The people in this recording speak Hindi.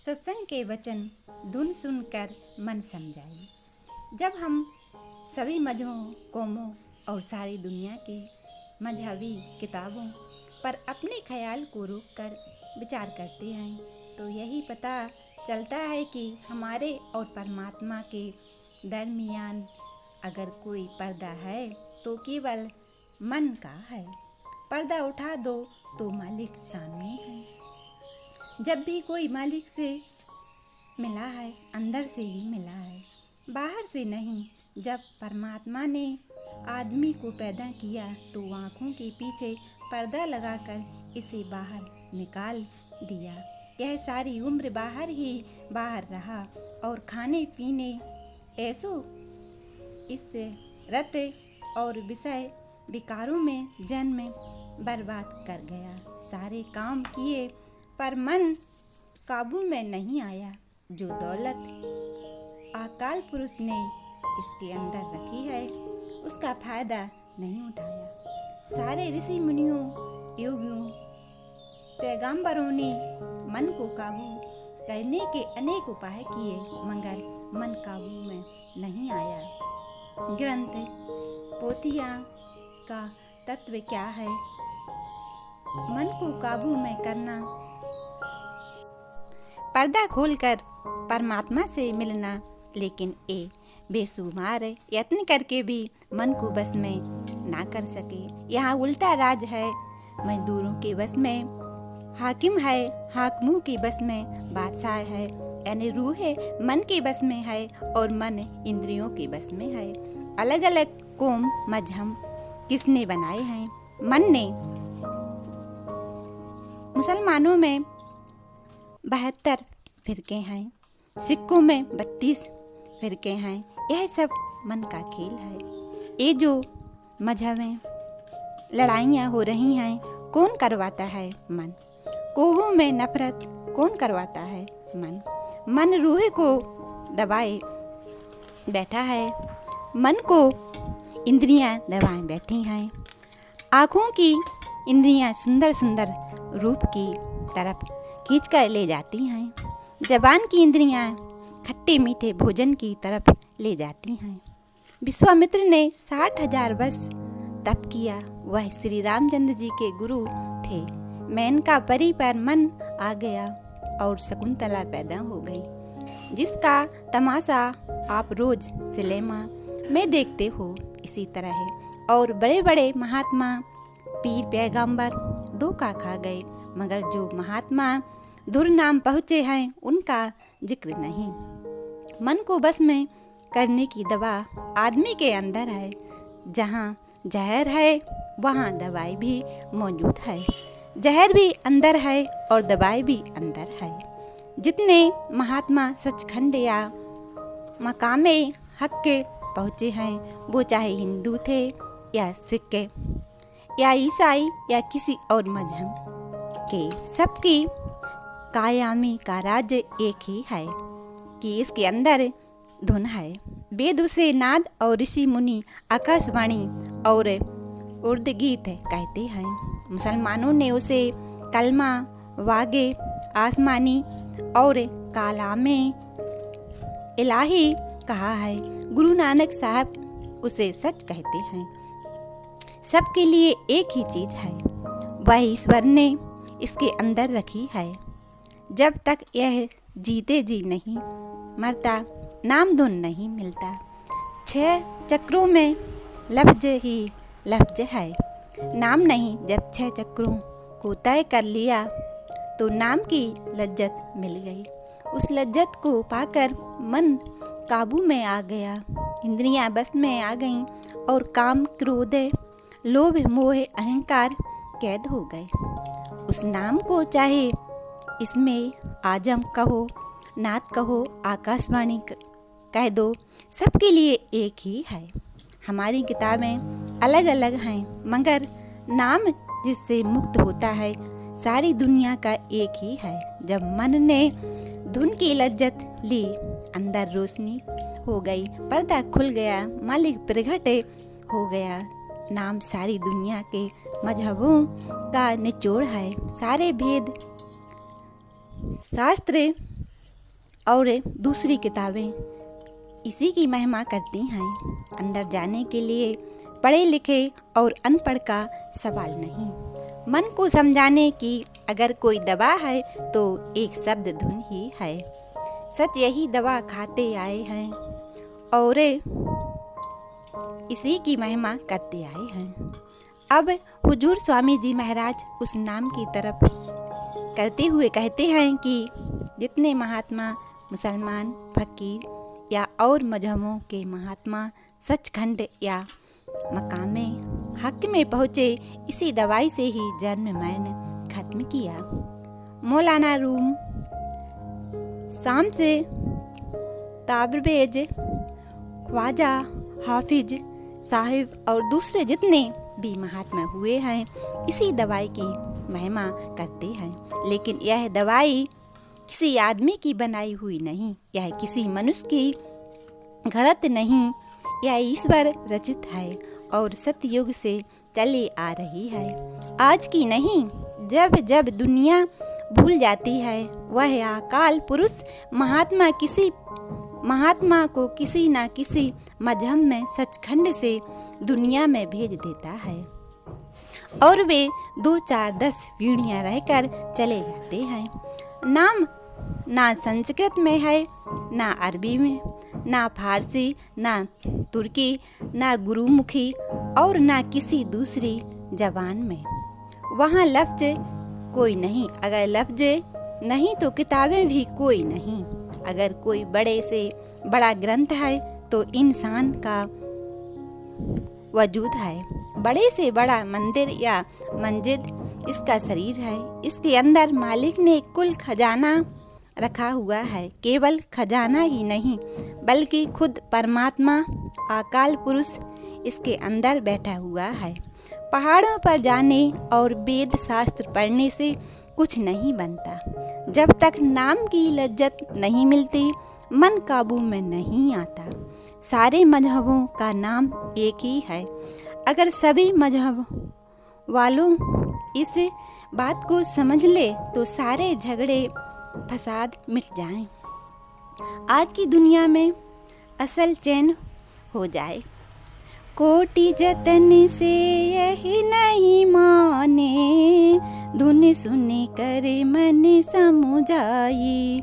सत्संग के वचन धुन सुनकर मन समझाई। जब हम सभी मजहबों, कौमों और सारी दुनिया के मजहबी किताबों पर अपने ख्याल को रोककर विचार करते हैं तो यही पता चलता है कि हमारे और परमात्मा के दरमियान अगर कोई पर्दा है तो केवल मन का है। पर्दा उठा दो तो मालिक सामने है। जब भी कोई मालिक से मिला है, अंदर से ही मिला है, बाहर से नहीं। जब परमात्मा ने आदमी को पैदा किया तो आँखों के पीछे पर्दा लगाकर इसे बाहर निकाल दिया। यह सारी उम्र बाहर ही बाहर रहा और खाने पीने, ऐसो इससे रत और विषय विकारों में जन्म बर्बाद कर गया। सारे काम किए पर मन काबू में नहीं आया। जो दौलत अकाल पुरुष ने इसके अंदर रखी है उसका फायदा नहीं उठाया। सारे ऋषि मुनियों, योगियों, पैगंबरों ने मन को काबू करने के अनेक उपाय किए मगर मन काबू में नहीं आया। ग्रंथ पोथियाँ का तत्व क्या है? मन को काबू में करना, पर्दा खोलकर परमात्मा से मिलना। लेकिन ये बेशुमार यत्न करके भी मन को बस में ना कर सके। यहाँ उल्टा राज है, मजदूरों के बस में हाकिम है, हाकिमों के बस में बादशाह है। यानी रूह मन के बस में है और मन इंद्रियों के बस में है। अलग अलग कौम मजहब किसने बनाए हैं? मन ने। मुसलमानों में 72 फिरके हैं, सिखों में 32 फिरके हैं। यह सब मन का खेल है। ये जो मजहबें लड़ाइयाँ हो रही हैं, कौन करवाता है? मन। कौमों में नफरत कौन करवाता है? मन। मन रूह को दबाए बैठा है, मन को इंद्रियां दबाए बैठी हैं। आँखों की इंद्रियां सुंदर सुंदर रूप की तरफ खींच कर ले जाती हैं। जबान की इंद्रियां खट्टे मीठे भोजन की तरफ ले जाती हैं। विश्वामित्र ने 60,000 वर्ष तप किया। वह श्री रामचंद्र जी के गुरु थे। मेनका परी पर मन आ गया और शकुंतला पैदा हो गई, जिसका तमाशा आप रोज सिनेमा में देखते हो। इसी तरह है और बड़े बड़े महात्मा, पीर, पैगंबर धोखा खा गए, मगर जो महात्मा धुर नाम पहुँचे हैं उनका जिक्र नहीं। मन को बस में करने की दवा आदमी के अंदर है। जहाँ जहर है वहाँ दवाई भी मौजूद है। जहर भी अंदर है और दवाई भी अंदर है। जितने महात्मा सचखंड या मकामे हक के पहुँचे हैं, वो चाहे हिंदू थे या सिख या ईसाई या किसी और मजहब के, सबकी कायामी का राज्य एक ही है कि इसके अंदर धुन है। वेद उसे नाद और ऋषि मुनि आकाशवाणी और उर्द गीत कहते हैं। मुसलमानों ने उसे कलमा, वागे, आसमानी और कालामे इलाही कहा है। गुरु नानक साहब उसे सच कहते हैं। सबके लिए एक ही चीज़ है, वह ईश्वर ने इसके अंदर रखी है। जब तक यह जीते जी नहीं मरता, नाम धुन नहीं मिलता। 6 चक्रों में लफ्ज ही लफ्ज है, नाम नहीं। जब 6 चक्रों को तय कर लिया तो नाम की लज्जत मिल गई। उस लज्जत को पाकर मन काबू में आ गया, इंद्रियां बस में आ गईं और काम, क्रोध, लोभ, मोह, अहंकार कैद हो गए। उस नाम को चाहे इसमें आजम कहो, नाथ कहो, आकाशवाणी कह दो, सबके लिए एक ही है। हमारी किताबें अलग अलग हैं, मगर नाम जिससे मुक्त होता है सारी दुनिया का एक ही है। जब मन ने धुन की लज्जत ली, अंदर रोशनी हो गई, पर्दा खुल गया, मालिक प्रगट हो गया। नाम सारी दुनिया के मजहबों का निचोड़ है। सारे भेद शास्त्र और दूसरी किताबें इसी की महिमा करती हैं। अंदर जाने के लिए पढ़े लिखे और अनपढ़ का सवाल नहीं। मन को समझाने की अगर कोई दवा है तो एक शब्द धुन ही है। सच यही दवा खाते आए हैं और इसी की महिमा करते आए हैं। अब हुजूर स्वामी जी महाराज उस नाम की तरफ करते हुए कहते हैं कि जितने महात्मा मुसलमान, फकीर या और मजहबों के महात्मा सचखंड या मकामे हक में पहुँचे, इसी दवाई से ही जन्म मरण खत्म किया। मौलाना रूम, शाम से ताबरबेज, ख्वाजा, हाफिज साहिब और दूसरे जितने भी महात्मा हुए हैं, इसी दवाई की महिमा करते हैं। लेकिन यह दवाई किसी आदमी की बनाई हुई नहीं, यह किसी मनुष्य की घड़त नहीं, यह ईश्वर रचित है और सतयुग से चली आ रही है। आज की नहीं, जब जब दुनिया भूल जाती है, वह अकाल पुरुष महात्मा को किसी न किसी मजहब में सचखंड से दुनिया में भेज देता है और वे 2, 4, 10 पीढ़ियाँ रहकर चले जाते हैं। नाम ना संस्कृत में है, ना अरबी में, ना फारसी, ना तुर्की, ना गुरुमुखी और ना किसी दूसरी जबान में। वहाँ लफ्ज़ कोई नहीं। अगर लफ्ज़ नहीं तो किताबें भी कोई नहीं। अगर कोई बड़े से बड़ा ग्रंथ है तो इंसान का वजूद है। बड़े से बड़ा मंदिर या मस्जिद इसका शरीर है। इसके अंदर मालिक ने कुल खजाना रखा हुआ है। केवल खजाना ही नहीं बल्कि खुद परमात्मा अकाल पुरुष इसके अंदर बैठा हुआ है। पहाड़ों पर जाने और वेद शास्त्र पढ़ने से कुछ नहीं बनता। जब तक नाम की लज्जत नहीं मिलती, मन काबू में नहीं आता। सारे मजहबों का नाम एक ही है। अगर सभी मजहब वालों इस बात को समझ ले तो सारे झगड़े फसाद मिट जाएं। आज की दुनिया में असल चैन हो जाए। कोटि जतन से यही नहीं माने, धुन सुन कर मन समुझाई।